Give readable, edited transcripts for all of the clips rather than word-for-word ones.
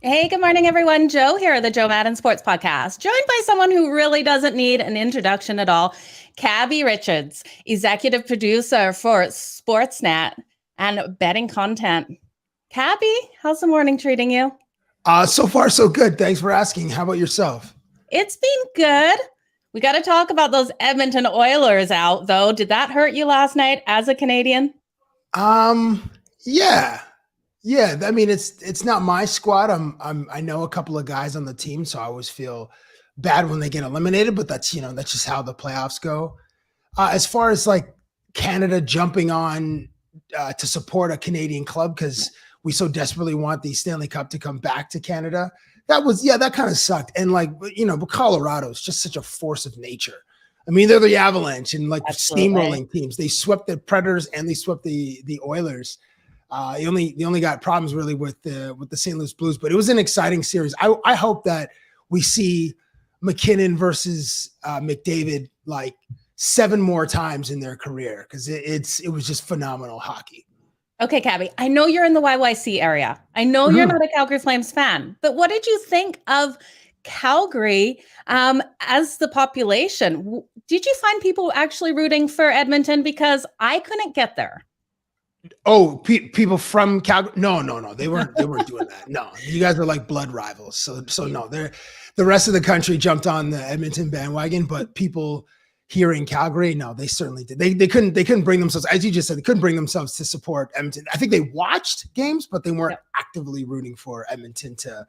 Hey, good morning, everyone. Joe here, the Joe Madden Sports Podcast, joined by someone who really doesn't need an introduction at all, Cabbie Richards, executive producer for Sportsnet and betting content. Cabbie, how's the morning treating you? So far, so good. Thanks for asking. How about yourself? It's been good. We got to talk about those Edmonton Oilers out, though. Did that hurt you last night as a Canadian? Yeah. Yeah, I mean it's not my squad. I know a couple of guys on the team, so I always feel bad when they get eliminated, but that's just how the playoffs go. As far as like Canada jumping on to support a Canadian club because we so desperately want the Stanley Cup to come back to Canada, that kind of sucked. And but Colorado is just such a force of nature. I mean, they're the Avalanche and Absolutely. steamrolling teams. They swept the Predators and they swept the Oilers. They only got problems really with the St. Louis Blues, but it was an exciting series. I hope that we see McKinnon versus McDavid like 7 more times in their career because it was just phenomenal hockey. Okay, Cabbie, I know you're in the YYC area. I know you're not a Calgary Flames fan, but what did you think of Calgary as the population? Did you find people actually rooting for Edmonton? Because I couldn't get there. Oh, people from Calgary? No. They weren't doing that. No, you guys are like blood rivals. So no, the rest of the country jumped on the Edmonton bandwagon, but people here in Calgary, no, they certainly did. They couldn't bring themselves, as you just said, they couldn't bring themselves to support Edmonton. I think they watched games, but they weren't actively rooting for Edmonton to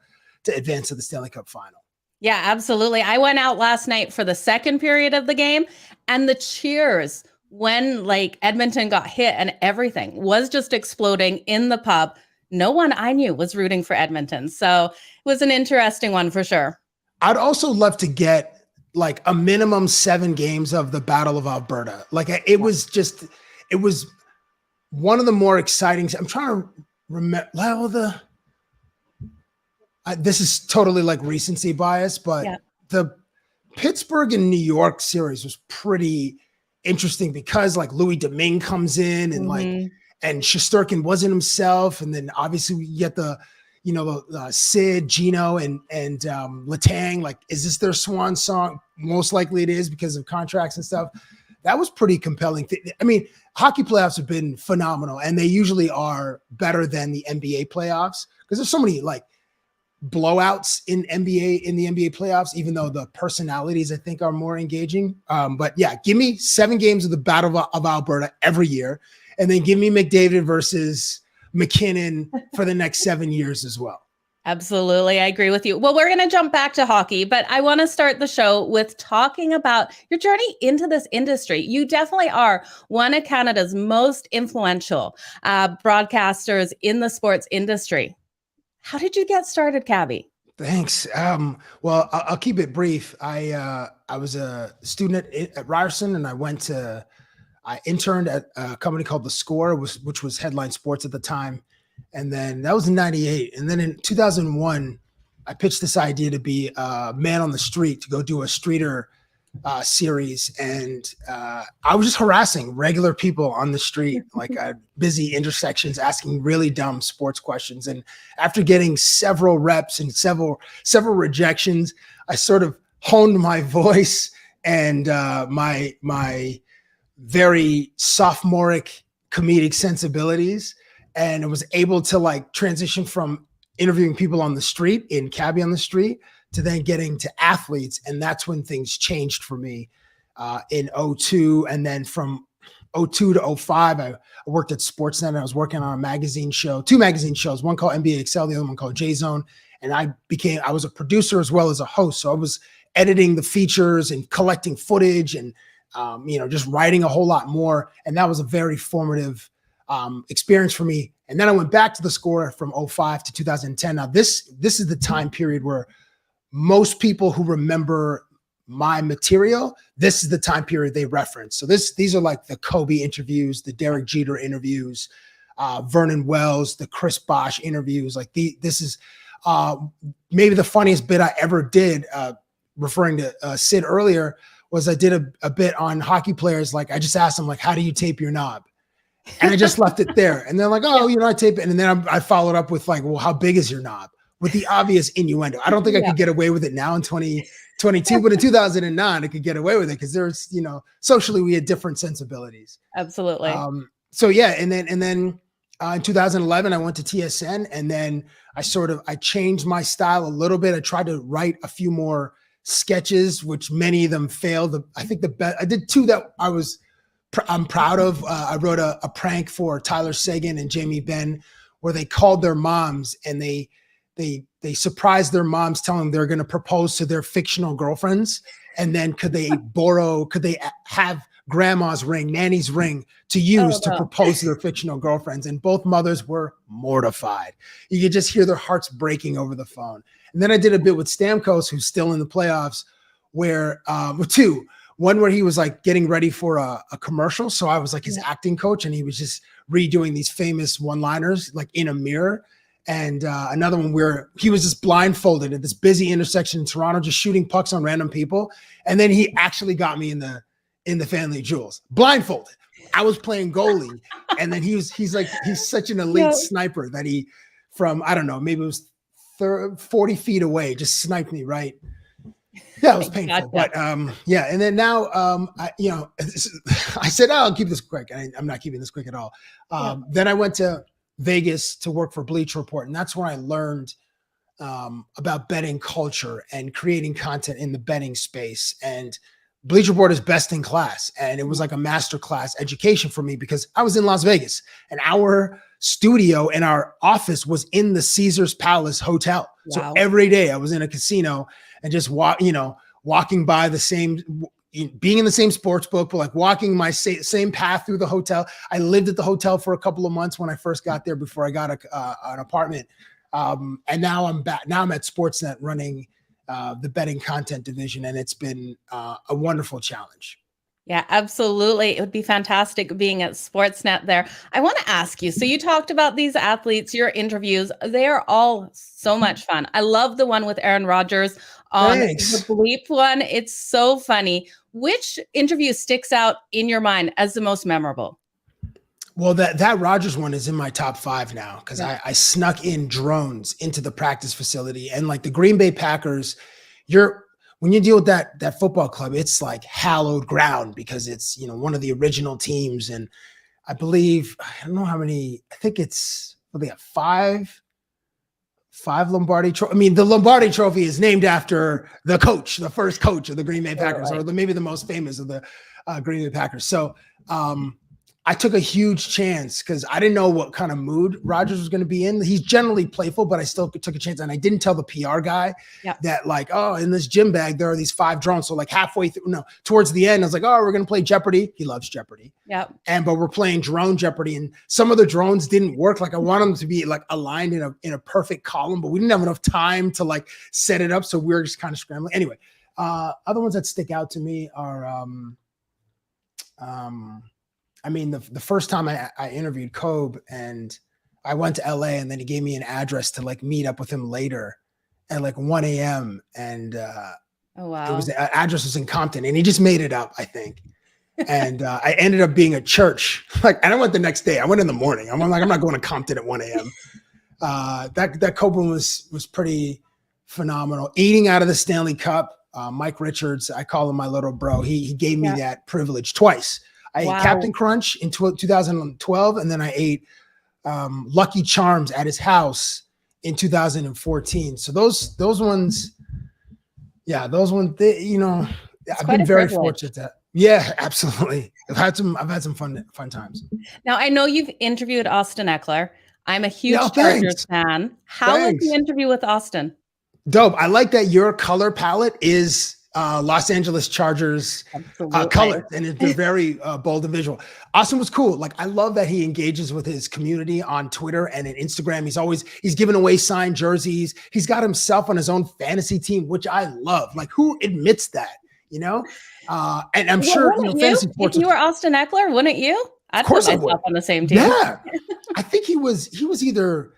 advance to the Stanley Cup final. Yeah, absolutely. I went out last night for the second period of the game, and the cheers when Edmonton got hit and everything was just exploding in the pub. No one I knew was rooting for Edmonton. So it was an interesting one for sure. I'd also love to get a minimum 7 games of the Battle of Alberta. It was one of the more exciting. I'm trying to remember this is totally recency bias, but the Pittsburgh and New York series was pretty interesting because Louis Domingue comes in and and Shesterkin wasn't himself, and then obviously we get the Sid, Gino, and Letang. Is this their swan song? Most likely it is because of contracts and stuff. That was pretty compelling. I mean, hockey playoffs have been phenomenal, and they usually are better than the NBA playoffs because there's so many blowouts in the NBA playoffs, even though the personalities I think are more engaging. But yeah, give me 7 games of the Battle of Alberta every year, and then give me McDavid versus McKinnon for the next 7 years as well. Absolutely. I agree with you. Well, we're going to jump back to hockey, but I want to start the show with talking about your journey into this industry. You definitely are one of Canada's most influential broadcasters in the sports industry. How did you get started, Cabbie? Thanks. Well, I'll keep it brief. I was a student at Ryerson, and I interned at a company called The Score, which was Headline Sports at the time. And then that was in 98. And then in 2001, I pitched this idea to be a man on the street, to go do a streeter series. And I was just harassing regular people on the street, busy intersections, asking really dumb sports questions. And after getting several reps and several rejections, I sort of honed my voice and my very sophomoric comedic sensibilities, and I was able to transition from interviewing people on the street in Cabbie on the Street to then getting to athletes. And that's when things changed for me in 2002. And then from 2002 to 2005, I worked at Sportsnet, and I was working on two magazine shows, one called NBA Excel, the other one called J Zone. And I was a producer as well as a host. So I was editing the features and collecting footage and just writing a whole lot more. And that was a very formative experience for me. And then I went back to The Score from 2005 to 2010. Now this is the time period where most people who remember my material, this is the time period they reference. So these are the Kobe interviews, the Derek Jeter interviews, Vernon Wells, the Chris Bosh interviews. This is maybe the funniest bit I ever did, referring to Sid earlier, was I did a bit on hockey players. I just asked them, how do you tape your knob? And I just left it there. And they're like, oh, I tape it. And then I followed up with well, how big is your knob? with the obvious innuendo. I don't think I could get away with it now in 2022, but in 2009, I could get away with it because there's, socially we had different sensibilities. Absolutely. So yeah, and then in 2011, I went to TSN, and then I changed my style a little bit. I tried to write a few more sketches, which many of them failed. I think the best I did two that I'm proud of. I wrote a prank for Tyler Sagan and Jamie Benn, where they called their moms and they surprised their moms, telling them they're going to propose to their fictional girlfriends, and then could they have grandma's ring, nanny's ring to use to propose to their fictional girlfriends. And both mothers were mortified. You could just hear their hearts breaking over the phone. And then I did a bit with Stamkos, who's still in the playoffs, where two. One where he was like getting ready for a commercial. So I was like his acting coach, and he was just redoing these famous one-liners like in a mirror. And another one where he was just blindfolded at this busy intersection in Toronto, just shooting pucks on random people. And then he actually got me in the Family Jewels, blindfolded. I was playing goalie, and then he's such an elite sniper that he, from, I don't know, maybe it was 40 feet away, just sniped me right. Yeah, it was painful, but and then now, I said, I'll keep this quick. I'm not keeping this quick at all. Then I went to Vegas to work for Bleacher Report, and that's where I learned about betting culture and creating content in the betting space. And Bleacher Report is best in class, and it was like a masterclass education for me because I was in Las Vegas, and our studio and our office was in the Caesars Palace Hotel. Wow. So every day I was in a casino and just walking by the same, being in the same sports book, but like walking my same path through the hotel. I lived at the hotel for a couple of months when I first got there before I got an apartment. And now I'm back. Now I'm at Sportsnet running the betting content division, and it's been a wonderful challenge. Yeah, absolutely. It would be fantastic being at Sportsnet there. I want to ask you, so you talked about these athletes, your interviews, they're all so much fun. I love the one with Aaron Rodgers on the Bleep one. It's so funny. Which interview sticks out in your mind as the most memorable? Well, that Rodgers one is in my top 5 now because I snuck in drones into the practice facility, and like the Green Bay Packers, when you deal with that football club, it's like hallowed ground because it's, one of the original teams. And I believe, I don't know how many, I think it's, they have five Lombardi trophy. I mean, the Lombardi trophy is named after the first coach of the Green Bay Packers, or maybe the most famous of the Green Bay Packers. So I took a huge chance because I didn't know what kind of mood Rodgers was going to be in. He's generally playful, but I still took a chance. And I didn't tell the PR guy that like, in this gym bag, there are these 5 drones. So like halfway through, towards the end, I was like, we're going to play Jeopardy. He loves Jeopardy. But we're playing drone Jeopardy. And some of the drones didn't work. Like I want them to be like aligned in a perfect column, but we didn't have enough time to like set it up. So we were just kind of scrambling. Anyway, other ones that stick out to me are, I mean, the first time I interviewed Kobe, and I went to LA, and then he gave me an address to like meet up with him later at like 1 a.m. And it was the address was in Compton, and he just made it up, I think. And I ended up being at church. Like, and I went the next day. I went in the morning. I'm like, I'm not going to Compton at 1 a.m. That Kobe was pretty phenomenal. Eating out of the Stanley Cup, Mike Richards, I call him my little bro. He gave me that privilege twice. I ate Captain Crunch in 2012, and then I ate Lucky Charms at his house in 2014. So those ones, I've been very fortunate that. Yeah, absolutely. I've had some fun times. Now I know you've interviewed Austin Eckler. I'm a huge Chargers fan. How was the interview with Austin? Dope. I like that your color palette is Los Angeles Chargers color, and they're very bold and visual. Austin was cool. Like, I love that he engages with his community on Twitter and in Instagram. He's giving away signed jerseys. He's got himself on his own fantasy team, which I love. Like, who admits that, And I'm sure fantasy sports. If you were Austin Eckler, wouldn't you? I'd put myself on the same team. Yeah. I think he was either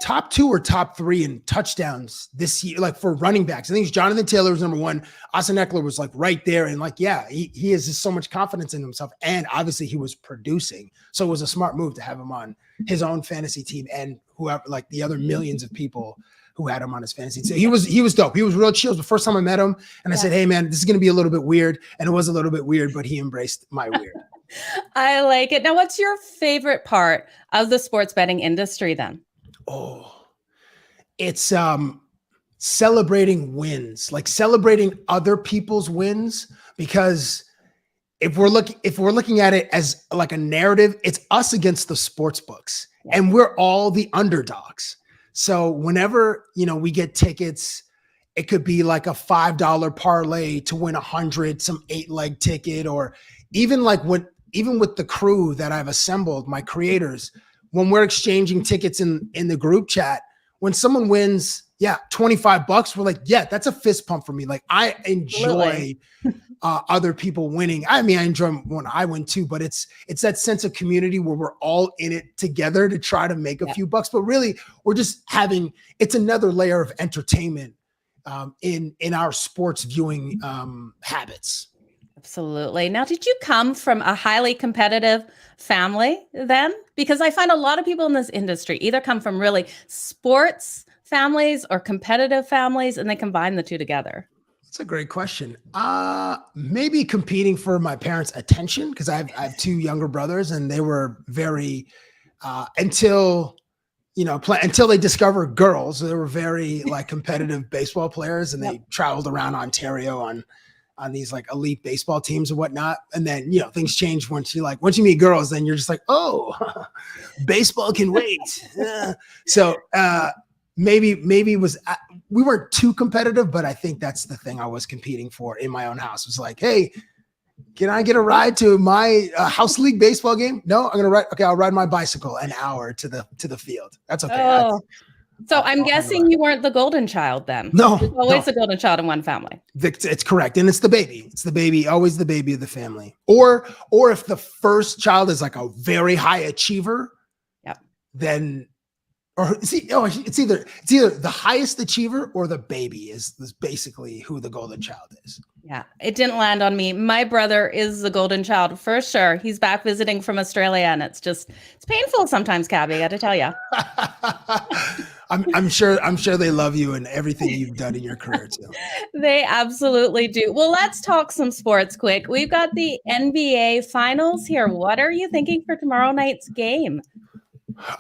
top 2 or top 3 in touchdowns this year, like for running backs. I think Jonathan Taylor was number 1. Austin Eckler was like right there. And like, yeah, he has just so much confidence in himself. And obviously he was producing. So it was a smart move to have him on his own fantasy team and whoever, like the other millions of people who had him on his fantasy. So he was dope. He was real chill. It was the first time I met him. And I said, hey man, this is going to be a little bit weird. And it was a little bit weird, but he embraced my weird. I like it. Now, what's your favorite part of the sports betting industry then? Oh, it's celebrating wins, like celebrating other people's wins, because if we're looking at it as like a narrative, it's us against the sports books, and we're all the underdogs. So whenever, we get tickets, it could be like a $5 parlay to win 100, some 8-leg ticket, or even with the crew that I've assembled, my creators, when we're exchanging tickets in the group chat, when someone wins, $25, we're like, that's a fist pump for me. Like I enjoy other people winning. I mean, I enjoy when I win too, but it's that sense of community where we're all in it together to try to make a few bucks. But really, we're just it's another layer of entertainment in our sports viewing habits. Absolutely. Now, did you come from a highly competitive family then? Because I find a lot of people in this industry either come from really sports families or competitive families, and they combine the two together. That's a great question. Maybe competing for my parents' attention, because I have 2 younger brothers, and they were very until they discovered girls, they were very like competitive baseball players, and they traveled around Ontario on these like elite baseball teams and whatnot. And then, things change once you meet girls, then you're just like, oh, baseball can wait. So maybe it was, we weren't too competitive, but I think that's the thing I was competing for in my own house. It was like, hey, can I get a ride to my house league baseball game? No, I'm going to ride. Okay. I'll ride my bicycle an hour to the field. That's okay. Oh. So I'm guessing you weren't the golden child then. No, there's always a golden child in one family. It's correct. And it's the baby. It's the baby, always the baby of the family. Or if the first child is like a very high achiever, then it's either the highest achiever or the baby is basically who the golden child is. Yeah, it didn't land on me. My brother is the golden child for sure. He's back visiting from Australia, and it's painful sometimes, Cabbie, I got to tell you. I'm sure they love you and everything you've done in your career too. They absolutely do. Well, let's talk some sports quick. We've got the NBA finals here. What are you thinking for tomorrow night's game?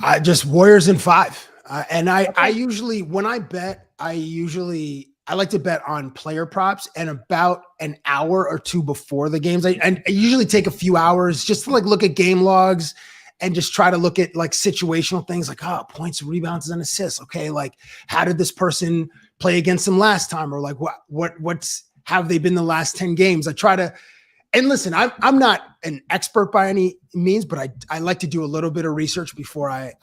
I just Warriors in 5. I usually, when I bet, I like to bet on player props, and about an hour or 2 before the games. I usually take a few hours just to like look at game logs and just try to look at like situational things like, points, rebounds, and assists. Okay. Like how did this person play against them last time? Or like what's have they been the last 10 games? I try to, and listen, I'm not an expert by any means, but I like to do a little bit of research before I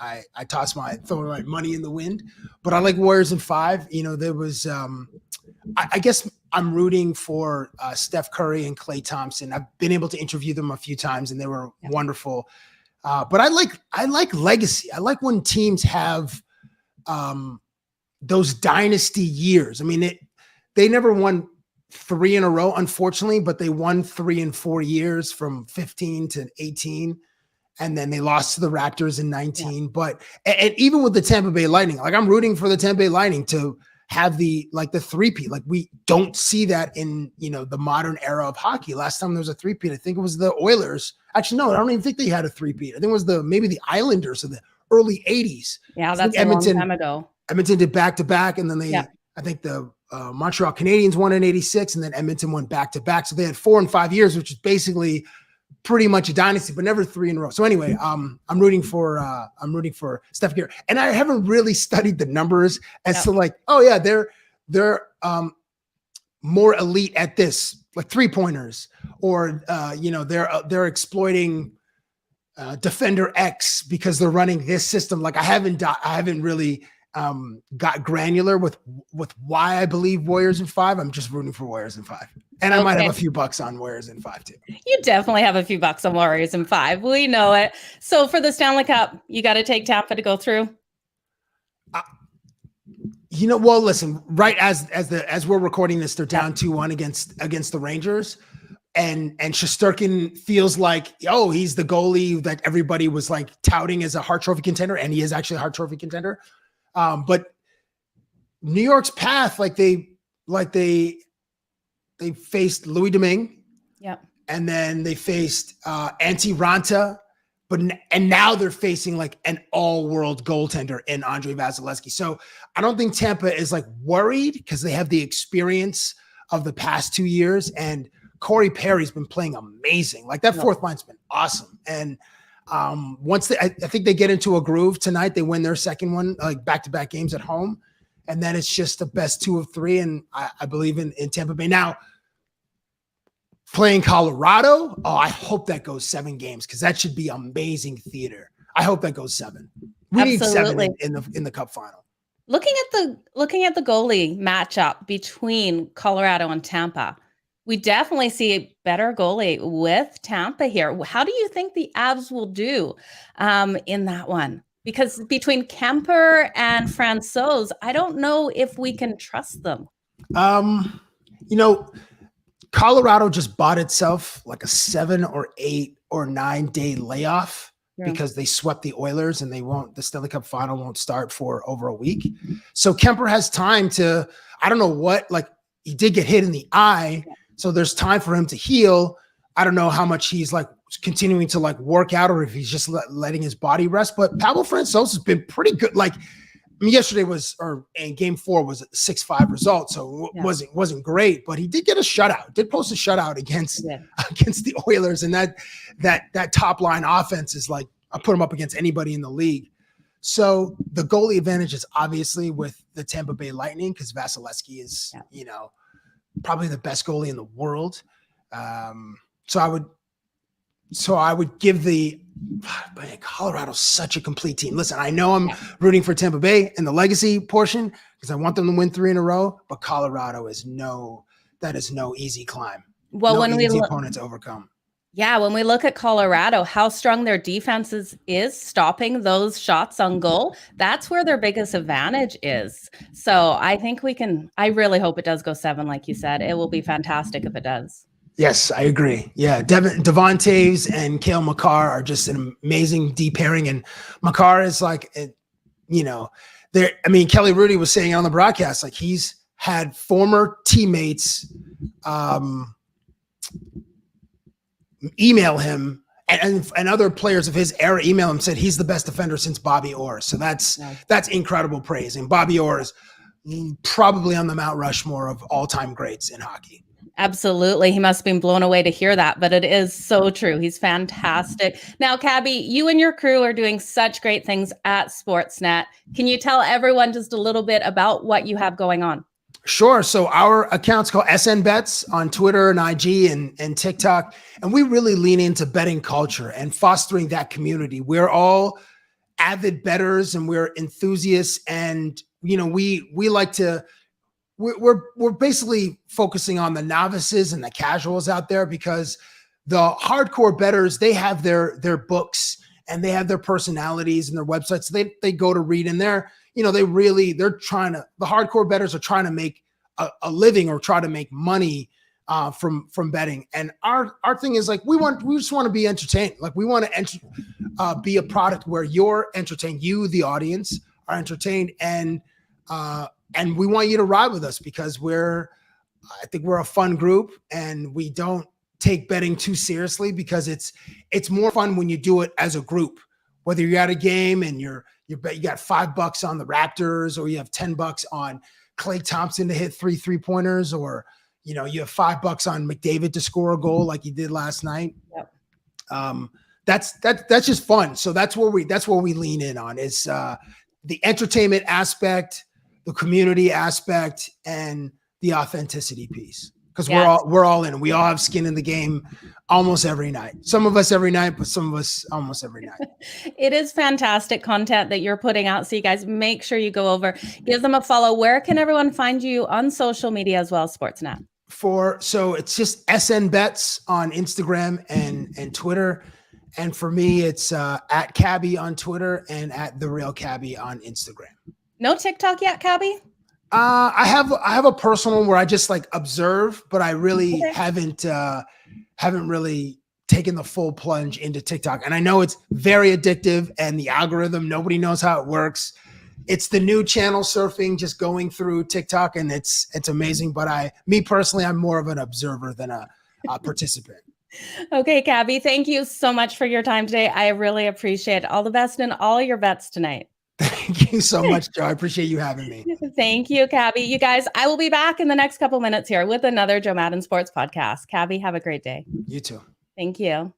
throw my money in the wind. But I like Warriors in 5. There was, I guess I'm rooting for Steph Curry and Klay Thompson. I've been able to interview them a few times, and they were wonderful. But I like legacy. I like when teams have those dynasty years. I mean, they never won 3 in a row, unfortunately, but they won 3 in 4 years from 15 to 18. And then they lost to the Raptors in 19. But and even with the Tampa Bay Lightning, like I'm rooting for the Tampa Bay Lightning to have the three-peat. Like we don't see that in, the modern era of hockey. Last time there was a three-peat, I think it was the Oilers. Actually, no, I don't even think they had a three-peat. I think it was maybe the Islanders of the early 80s. Yeah, that's a long time ago. Edmonton did back-to-back, and then I think the Montreal Canadiens won in 86, and then Edmonton won back-to-back. So they had 4 and 5 years, which is basically pretty much a dynasty, but never 3 in a row. So anyway, I'm rooting for Steph Curry, and I haven't really studied the numbers as to like, oh yeah, they're more elite at this, like 3-pointers, or they're exploiting defender X because they're running this system. Like I haven't really got granular with why I believe Warriors in 5. I'm just rooting for Warriors in 5. And I might have a few bucks on Warriors in 5 too. You definitely have a few bucks on Warriors in 5. We know it. So for the Stanley Cup, you got to take Tampa to go through. Well, listen, right as we're recording this, they're down 2-1 against the Rangers. And Shesterkin feels like, oh, he's the goalie that everybody was like touting as a Hart Trophy contender, and he is actually a Hart Trophy contender. But New York's path, they faced Louis Domingue, and then they faced Antti Ranta, and now they're facing like an all-world goaltender in Andre Vasilevsky. So I don't think Tampa is like worried because they have the experience of the past 2 years, and Corey Perry's been playing amazing. Like that fourth line's been awesome. And once I think they get into a groove tonight, they win their second one, like back-to-back games at home. And then it's just the best 2 of 3. And I believe in Tampa Bay. Now, playing Colorado, I hope that goes 7 games because that should be amazing theater. I hope that goes 7. We need 7 in the Cup final. Looking at the goalie matchup between Colorado and Tampa, we definitely see a better goalie with Tampa here. How do you think the Avs will do in that one? Because between Kemper and Francouz, I don't know if we can trust them. Colorado just bought itself like a 7 or 8 or 9 day layoff because they swept the Oilers, and the Stanley Cup final won't start for over a week. So Kemper has time to, I don't know what, like he did get hit in the eye. So there's time for him to heal. I don't know how much he's like continuing to like work out or if he's just letting his body rest. But Pavel Francouz has been pretty good. Like yesterday in game 4 was a 6-5 result. So it wasn't great, but he did get a shutout, did post a shutout against the Oilers. And that top line offense is like, I put him up against anybody in the league. So the goalie advantage is obviously with the Tampa Bay Lightning because Vasilevsky is, probably the best goalie in the world. So I would give Colorado's such a complete team. Listen, I know I'm rooting for Tampa Bay in the legacy portion because I want them to win 3 in a row, but Colorado is no easy climb. Well, no when easy opponent to overcome. Yeah, when we look at Colorado, how strong their defense is stopping those shots on goal, that's where their biggest advantage is. So I think I really hope it does go 7, like you said. It will be fantastic if it does. Yes, I agree. Yeah, Devon Toews and Cale Makar are just an amazing deep pairing. And Makar is like, Kelly Rudy was saying on the broadcast, like he's had former teammates email him and other players of his era email him, said he's the best defender since Bobby Orr. So that's incredible praise. And Bobby Orr is probably on the Mount Rushmore of all-time greats in hockey. Absolutely. He must have been blown away to hear that, but it is so true. He's fantastic. Now, Cabbie, you and your crew are doing such great things at Sportsnet. Can you tell everyone just a little bit about what you have going on? Sure. So our account's called SN Bets on Twitter and IG and TikTok. And we really lean into betting culture and fostering that community. We're all avid bettors and we're enthusiasts. And, we like to, we're basically focusing on the novices and the casuals out there because the hardcore bettors, they have their books and they have their personalities and their websites. So they go to read and the hardcore bettors are trying to make a living or try to make money from betting. And our thing is like, we just want to be entertained. Like we want to be a product where you're entertained. You, the audience, are entertained. And we want you to ride with us because I think we're a fun group and we don't take betting too seriously because it's more fun when you do it as a group, whether you're at a game and you got $5 on the Raptors or you have $10 on Klay Thompson to hit 3 3-pointers or, you have $5 on McDavid to score a goal like he did last night. Yep. That's just fun. So that's where we lean in on is the entertainment aspect, the community aspect, and the authenticity piece. Because we're all in. We all have skin in the game almost every night. Some of us every night, but some of us almost every night. It is fantastic content that you're putting out. So you guys make sure you go over, give them a follow. Where can everyone find you on social media as well as Sportsnet? So it's just SN Bets on Instagram and Twitter. And for me, it's at Cabbie on Twitter and at The Real Cabbie on Instagram. No TikTok yet, Cabbie? I have a personal one where I just like observe, but I really haven't really taken the full plunge into TikTok. And I know it's very addictive, and the algorithm, nobody knows how it works. It's the new channel surfing, just going through TikTok, and it's amazing. But me personally, I'm more of an observer than a participant. Okay, Cabbie, thank you so much for your time today. I really appreciate it. All the best in all your bets tonight. Thank you so much, Joe. I appreciate you having me. Thank you, Cabbie. You guys, I will be back in the next couple minutes here with another Joe Madden Sports podcast. Cabbie, have a great day. You too. Thank you.